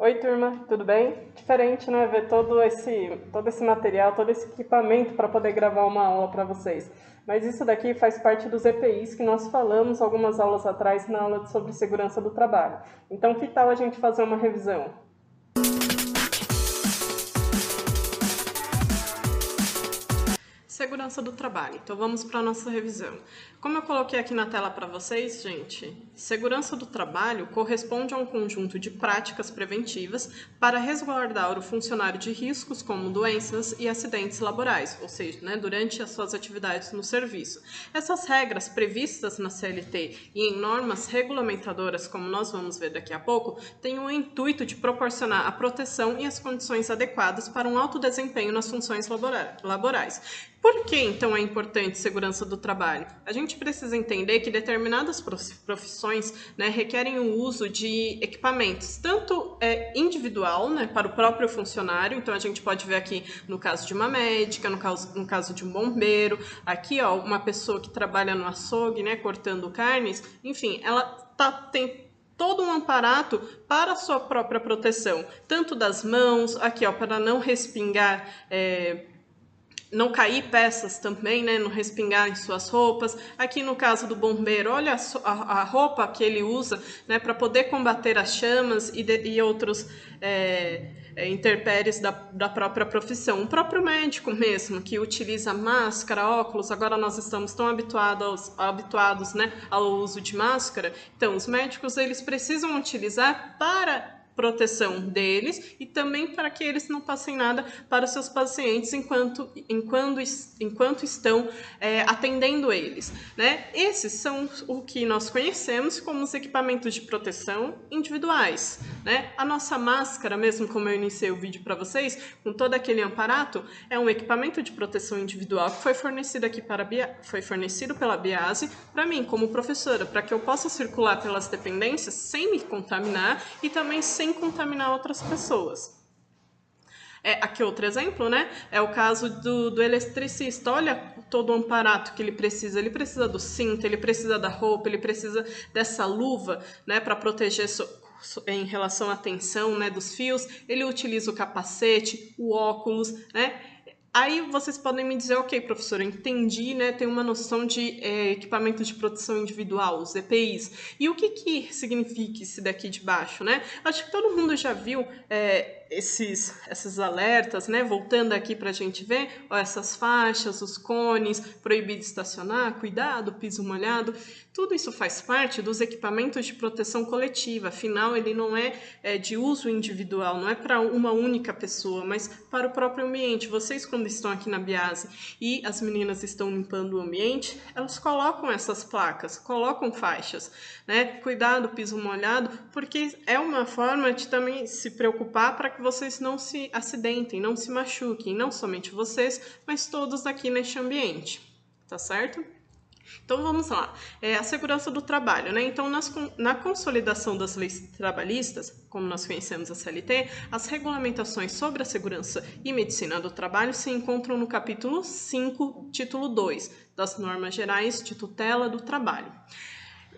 Oi, turma, tudo bem? Diferente, né? Ver todo esse material, todo esse equipamento para poder gravar uma aula para vocês. Mas isso daqui faz parte dos EPIs que nós falamos algumas aulas atrás na aula sobre segurança do trabalho. Então, que tal a gente fazer uma revisão? Segurança do trabalho. Então vamos para a nossa revisão. Como eu coloquei aqui na tela para vocês, gente, segurança do trabalho corresponde a um conjunto de práticas preventivas para resguardar o funcionário de riscos como doenças e acidentes laborais, ou seja, durante as suas atividades no serviço. Essas regras previstas na CLT e em normas regulamentadoras, como nós vamos ver daqui a pouco, têm o intuito de proporcionar a proteção e as condições adequadas para um alto desempenho nas funções laborais. Por que, então, é importante segurança do trabalho? A gente precisa entender que determinadas profissões requerem o uso de equipamentos, tanto individual, para o próprio funcionário, então a gente pode ver aqui no caso de uma médica, no caso de um bombeiro, aqui ó, uma pessoa que trabalha no açougue, cortando carnes, enfim, ela tem todo um aparato para a sua própria proteção, tanto das mãos, aqui ó, para não respingar, não cair peças também, não respingar em suas roupas. Aqui no caso do bombeiro, olha a roupa que ele usa para poder combater as chamas e outros intempéries da própria profissão. O próprio médico mesmo, que utiliza máscara, óculos, agora nós estamos tão habituados ao uso de máscara, então os médicos eles precisam utilizar para proteção deles e também para que eles não passem nada para os seus pacientes enquanto estão atendendo eles. Esses são o que nós conhecemos como os equipamentos de proteção individuais. A nossa máscara, mesmo como eu iniciei o vídeo para vocês, com todo aquele aparato, é um equipamento de proteção individual que foi fornecido pela Biase para mim, como professora, para que eu possa circular pelas dependências sem me contaminar e também sem contaminar outras pessoas. Aqui outro exemplo, é o caso do eletricista. Olha todo o aparato que ele precisa do cinto, ele precisa da roupa, ele precisa dessa luva, para proteger em relação à tensão, dos fios, ele utiliza o capacete, o óculos, Aí vocês podem me dizer, ok, professora, entendi, tem uma noção de equipamento de proteção individual, os EPIs. E o que significa esse daqui de baixo, Acho que todo mundo já viu esses alertas, Voltando aqui para a gente ver, ó, essas faixas, os cones, proibido estacionar, cuidado, piso molhado. Tudo isso faz parte dos equipamentos de proteção coletiva, afinal ele não é de uso individual, não é para uma única pessoa, mas para o próprio ambiente. Vocês quando estão aqui na Biase e as meninas estão limpando o ambiente, elas colocam essas placas, colocam faixas, Cuidado, piso molhado, porque é uma forma de também se preocupar para que vocês não se acidentem, não se machuquem, não somente vocês, mas todos aqui neste ambiente, tá certo? Então vamos lá, a segurança do trabalho, Então na consolidação das leis trabalhistas, como nós conhecemos a CLT, as regulamentações sobre a segurança e medicina do trabalho se encontram no capítulo 5, título 2, das normas gerais de tutela do trabalho.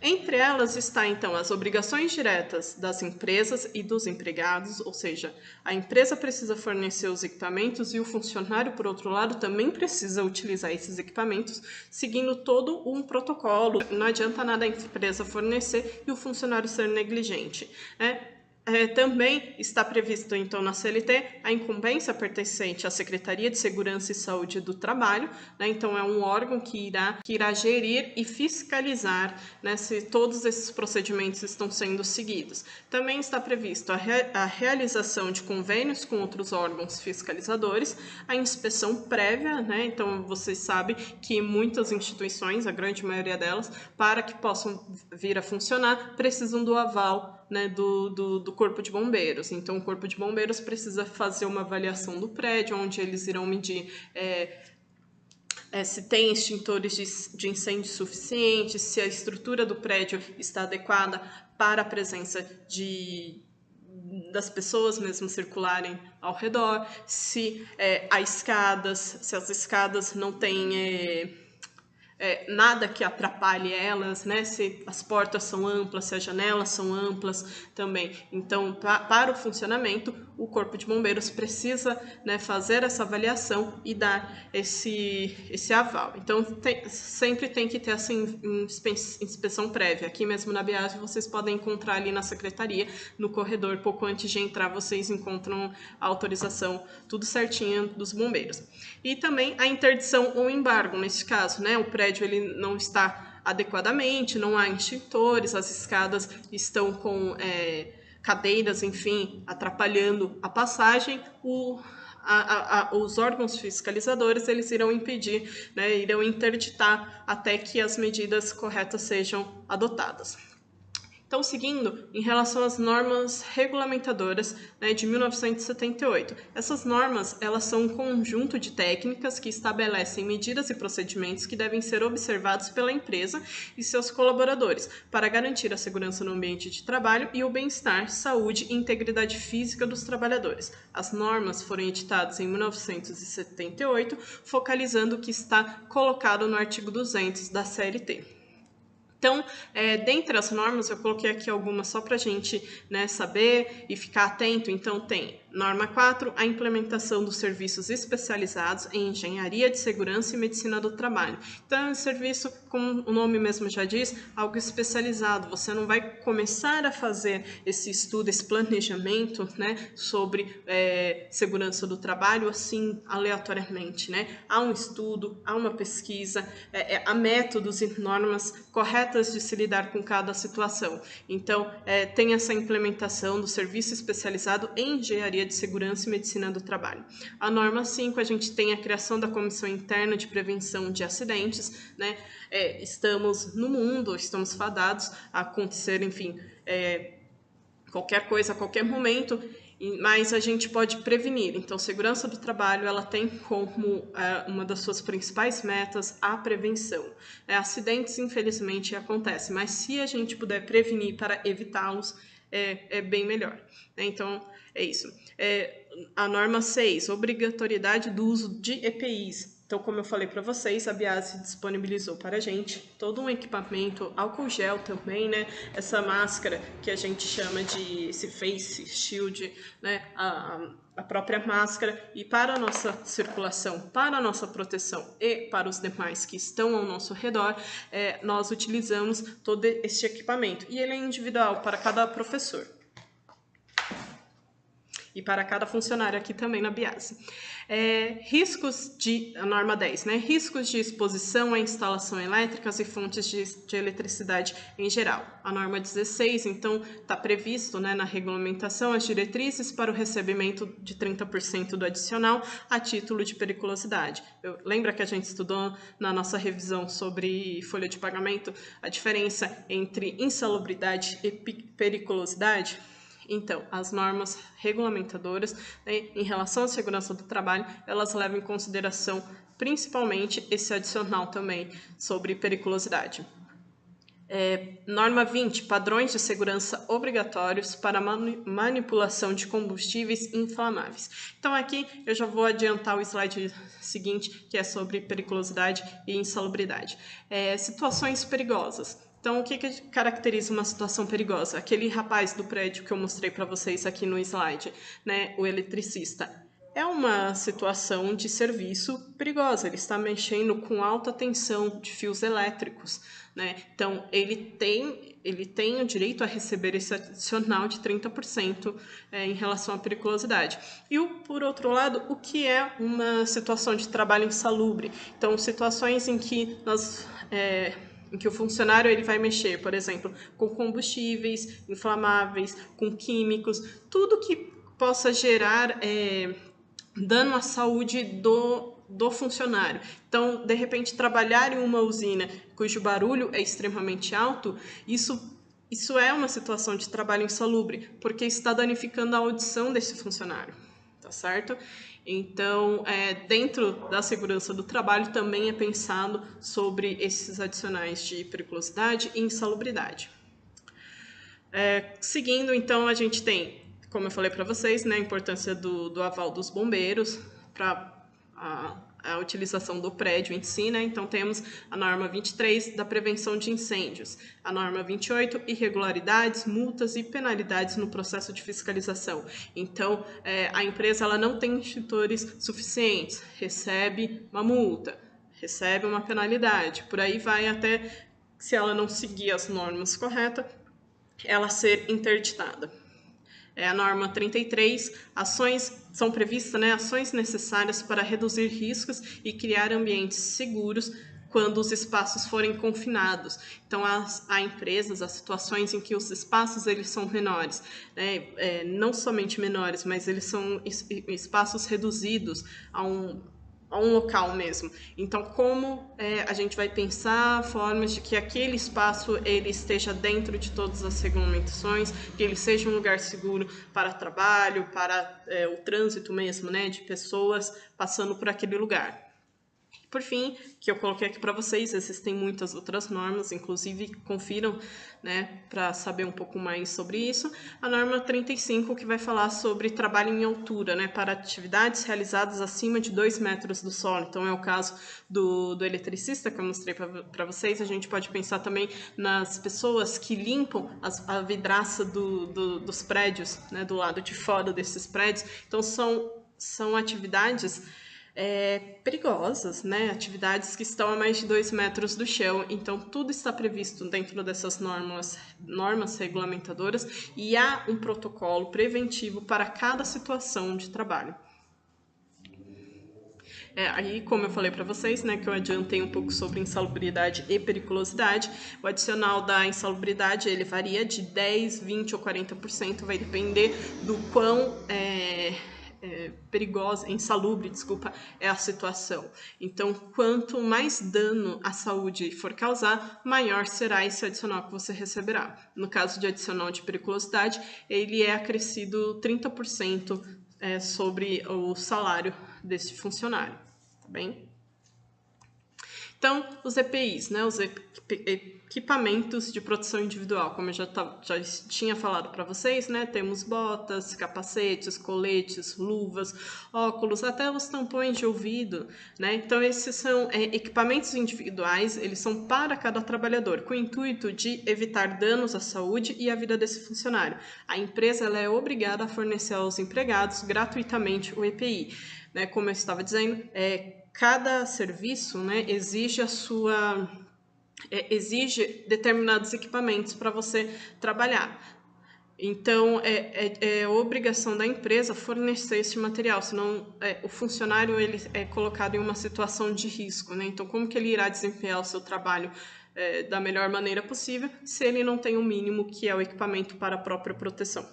Entre elas está, então, as obrigações diretas das empresas e dos empregados, ou seja, a empresa precisa fornecer os equipamentos e o funcionário, por outro lado, também precisa utilizar esses equipamentos, seguindo todo um protocolo. Não adianta nada a empresa fornecer e o funcionário ser negligente, Também está previsto, então, na CLT, a incumbência pertencente à Secretaria de Segurança e Saúde do Trabalho, Então, é um órgão que irá gerir e fiscalizar, se todos esses procedimentos estão sendo seguidos. Também está previsto a realização de convênios com outros órgãos fiscalizadores, a inspeção prévia, Então, vocês sabem que muitas instituições, a grande maioria delas, para que possam vir a funcionar, precisam do aval, do Corpo de Bombeiros. Então, o Corpo de Bombeiros precisa fazer uma avaliação do prédio, onde eles irão medir se tem extintores de incêndio suficientes, se a estrutura do prédio está adequada para a presença das pessoas mesmo circularem ao redor, se as escadas não têm nada que atrapalhe elas, né? Se as portas são amplas, se as janelas são amplas também. Então, para o funcionamento, o Corpo de Bombeiros precisa, né, fazer essa avaliação e dar esse aval. Então, sempre tem que ter essa inspeção prévia. Aqui mesmo na Biase, vocês podem encontrar ali na secretaria, no corredor, pouco antes de entrar, vocês encontram a autorização, tudo certinho dos bombeiros. E também a interdição ou embargo, nesse caso, né? O prédio ele não está adequadamente, não há extintores, as escadas estão com cadeiras, enfim, atrapalhando a passagem, os órgãos fiscalizadores eles irão impedir, né, irão interditar até que as medidas corretas sejam adotadas. Então, seguindo, em relação às normas regulamentadoras, né, de 1978. Essas normas, elas são um conjunto de técnicas que estabelecem medidas e procedimentos que devem ser observados pela empresa e seus colaboradores para garantir a segurança no ambiente de trabalho e o bem-estar, saúde e integridade física dos trabalhadores. As normas foram editadas em 1978, focalizando o que está colocado no artigo 200 da CLT. Então, dentre as normas, eu coloquei aqui algumas só para a gente, né, saber e ficar atento. Então, tem norma 4, a implementação dos serviços especializados em engenharia de segurança e medicina do trabalho. Então, é um serviço, como o nome mesmo já diz, algo especializado. Você não vai começar a fazer esse estudo, esse planejamento, né, sobre segurança do trabalho assim, aleatoriamente, né? Há um estudo, há uma pesquisa, há métodos e normas corretas de se lidar com cada situação. Então, tem essa implementação do serviço especializado em engenharia de segurança e medicina do trabalho. A norma 5, a gente tem a criação da Comissão Interna de Prevenção de Acidentes, né? Estamos no mundo, estamos fadados a acontecer, enfim, qualquer coisa a qualquer momento, mas a gente pode prevenir. Então, segurança do trabalho, ela tem como uma das suas principais metas a prevenção. Acidentes, infelizmente, acontecem, mas se a gente puder prevenir para evitá-los, é bem melhor. Então, é isso. A norma 6, obrigatoriedade do uso de EPIs. Então, como eu falei para vocês, a Biase disponibilizou para a gente todo um equipamento, álcool gel também, né? Essa máscara que a gente chama de esse face shield, né? A própria máscara, e para a nossa circulação, para a nossa proteção e para os demais que estão ao nosso redor, nós utilizamos todo este equipamento. E ele é individual para cada professor e para cada funcionário aqui também na Biase. A norma 10, né? Riscos de exposição à instalação elétricas e fontes de eletricidade em geral. A norma 16, então, está previsto, né, na regulamentação as diretrizes para o recebimento de 30% do adicional a título de periculosidade. Lembra que a gente estudou na nossa revisão sobre folha de pagamento a diferença entre insalubridade e periculosidade? Então, as normas regulamentadoras, né, em relação à segurança do trabalho, elas levam em consideração principalmente esse adicional também sobre periculosidade. Norma 20, padrões de segurança obrigatórios para manipulação de combustíveis inflamáveis. Então, aqui eu já vou adiantar o slide seguinte, que é sobre periculosidade e insalubridade. Situações perigosas. Então, o que caracteriza uma situação perigosa? Aquele rapaz do prédio que eu mostrei para vocês aqui no slide, né, o eletricista. É uma situação de serviço perigosa, ele está mexendo com alta tensão de fios elétricos, né? Então, ele tem o direito a receber esse adicional de 30% em relação à periculosidade. E, por outro lado, o que é uma situação de trabalho insalubre? Então, situações em que em que o funcionário ele vai mexer, por exemplo, com combustíveis inflamáveis, com químicos, tudo que possa gerar dano à saúde do funcionário. Então, de repente, trabalhar em uma usina cujo barulho é extremamente alto, isso é uma situação de trabalho insalubre, porque está danificando a audição desse funcionário, tá certo? Então, dentro da segurança do trabalho também é pensado sobre esses adicionais de periculosidade e insalubridade. Seguindo, então, a gente tem, como eu falei para vocês, né, a importância do aval dos bombeiros para a utilização do prédio em si, né? Então temos a norma 23 da prevenção de incêndios, a norma 28, irregularidades, multas e penalidades no processo de fiscalização. Então a empresa ela não tem extintores suficientes, recebe uma multa, recebe uma penalidade, por aí vai até, se ela não seguir as normas corretas, ela ser interditada. A norma 33, são previstas, né, ações necessárias para reduzir riscos e criar ambientes seguros quando os espaços forem confinados. Então, há empresas, há situações em que os espaços eles são menores, né, não somente menores, mas eles são espaços reduzidos a um local mesmo. Então, como a gente vai pensar formas de que aquele espaço ele esteja dentro de todas as regulamentações, que ele seja um lugar seguro para trabalho, para o trânsito mesmo, né, de pessoas passando por aquele lugar. Por fim, que eu coloquei aqui para vocês, existem muitas outras normas, inclusive confiram, né, para saber um pouco mais sobre isso. A norma 35, que vai falar sobre trabalho em altura, né, para atividades realizadas acima de 2 metros do solo. Então, é o caso do eletricista, que eu mostrei para vocês. A gente pode pensar também nas pessoas que limpam a vidraça dos prédios, né, do lado de fora desses prédios. Então, são atividades perigosas, né? Atividades que estão a mais de 2 metros do chão, então tudo está previsto dentro dessas normas regulamentadoras e há um protocolo preventivo para cada situação de trabalho. Aí, como eu falei para vocês, né, que eu adiantei um pouco sobre insalubridade e periculosidade, o adicional da insalubridade ele varia de 10, 20 ou 40%, vai depender do quão perigosa, insalubre, é a situação. Então, quanto mais dano à saúde for causar, maior será esse adicional que você receberá. No caso de adicional de periculosidade, ele é acrescido 30% sobre o salário desse funcionário, tá bem? Então, os EPIs, né, os equipamentos de proteção individual, como eu já tinha falado para vocês, né, temos botas, capacetes, coletes, luvas, óculos, até os tampões de ouvido, né, então esses são equipamentos individuais, eles são para cada trabalhador, com o intuito de evitar danos à saúde e à vida desse funcionário. A empresa ela é obrigada a fornecer aos empregados gratuitamente o EPI, né, como eu estava dizendo, cada serviço, né, exige determinados equipamentos para você trabalhar. Então, é obrigação da empresa fornecer esse material, senão o funcionário ele é colocado em uma situação de risco, né? Então, como que ele irá desempenhar o seu trabalho da melhor maneira possível se ele não tem o mínimo que é o equipamento para a própria proteção?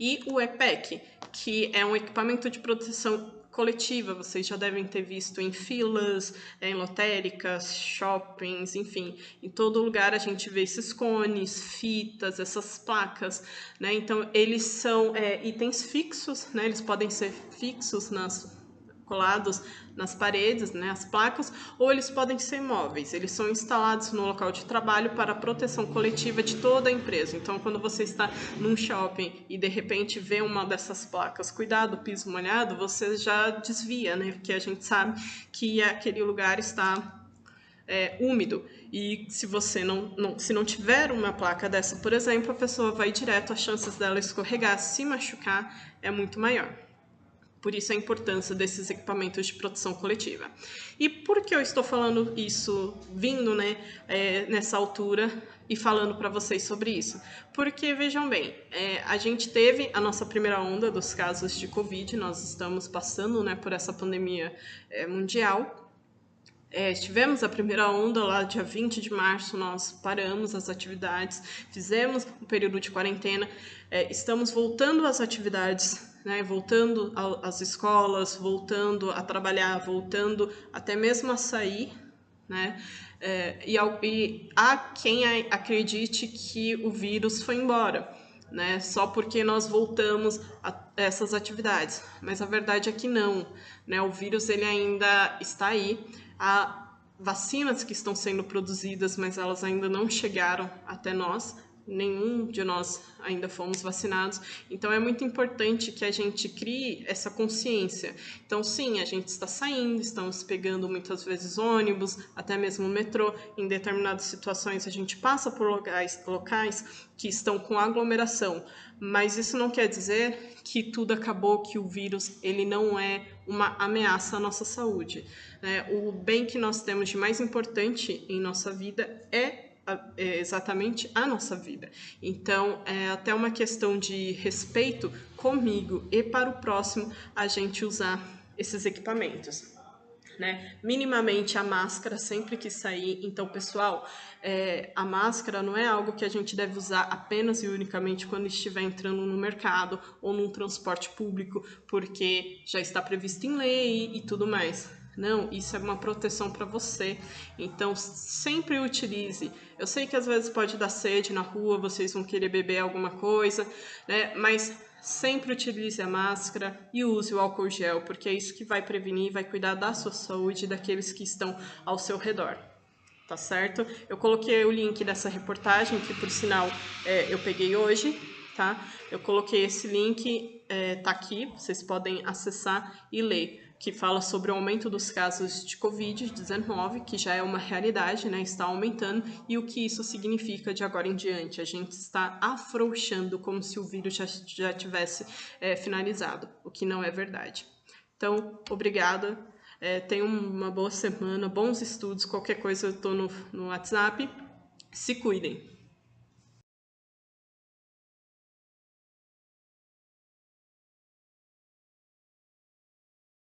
E o EPEC, que é um equipamento de proteção coletiva, vocês já devem ter visto em filas, em lotéricas, shoppings, enfim, em todo lugar a gente vê esses cones, fitas, essas placas, né? Então, eles são itens fixos, né? Eles podem ser fixos colados nas paredes, né, as placas, ou eles podem ser móveis. Eles são instalados no local de trabalho para a proteção coletiva de toda a empresa. Então, quando você está num shopping e de repente vê uma dessas placas, cuidado, piso molhado, você já desvia, né, porque a gente sabe que aquele lugar está úmido. E se você se não tiver uma placa dessa, por exemplo, a pessoa vai direto, as chances dela escorregar, se machucar é muito maior. Por isso a importância desses equipamentos de proteção coletiva. E por que eu estou falando isso, vindo, né, nessa altura e falando para vocês sobre isso? Porque, vejam bem, a gente teve a nossa primeira onda dos casos de Covid, nós estamos passando, né, por essa pandemia mundial. Tivemos a primeira onda lá, dia 20 de março, nós paramos as atividades, fizemos um período de quarentena, estamos voltando às atividades, né, voltando às escolas, voltando a trabalhar, voltando até mesmo a sair, né, e há quem acredite que o vírus foi embora, né, só porque nós voltamos a essas atividades, mas a verdade é que não, né, o vírus ele ainda está aí, há vacinas que estão sendo produzidas, mas elas ainda não chegaram até nós, nenhum de nós ainda fomos vacinados, então é muito importante que a gente crie essa consciência. Então, sim, a gente está saindo, estamos pegando muitas vezes ônibus, até mesmo metrô, em determinadas situações a gente passa por locais que estão com aglomeração, mas isso não quer dizer que tudo acabou, que o vírus ele não é uma ameaça à nossa saúde, né? O bem que nós temos de mais importante em nossa vida é exatamente a nossa vida. Então, é até uma questão de respeito comigo e para o próximo a gente usar esses equipamentos. Né? Minimamente a máscara sempre que sair. Então, pessoal, a máscara não é algo que a gente deve usar apenas e unicamente quando estiver entrando no mercado ou num transporte público, porque já está previsto em lei e tudo mais. Não, isso é uma proteção para você. Então, sempre utilize. Eu sei que às vezes pode dar sede na rua, vocês vão querer beber alguma coisa, né? Mas sempre utilize a máscara e use o álcool gel, porque é isso que vai prevenir e vai cuidar da sua saúde e daqueles que estão ao seu redor. Tá certo? Eu coloquei o link dessa reportagem, que por sinal eu peguei hoje, tá? Eu coloquei esse link, tá aqui, vocês podem acessar e ler, que fala sobre o aumento dos casos de Covid-19, que já é uma realidade, né? Está aumentando, e o que isso significa de agora em diante. A gente está afrouxando como se o vírus já tivesse finalizado, o que não é verdade. Então, obrigada. Tenham uma boa semana, bons estudos. Qualquer coisa eu estou no WhatsApp. Se cuidem.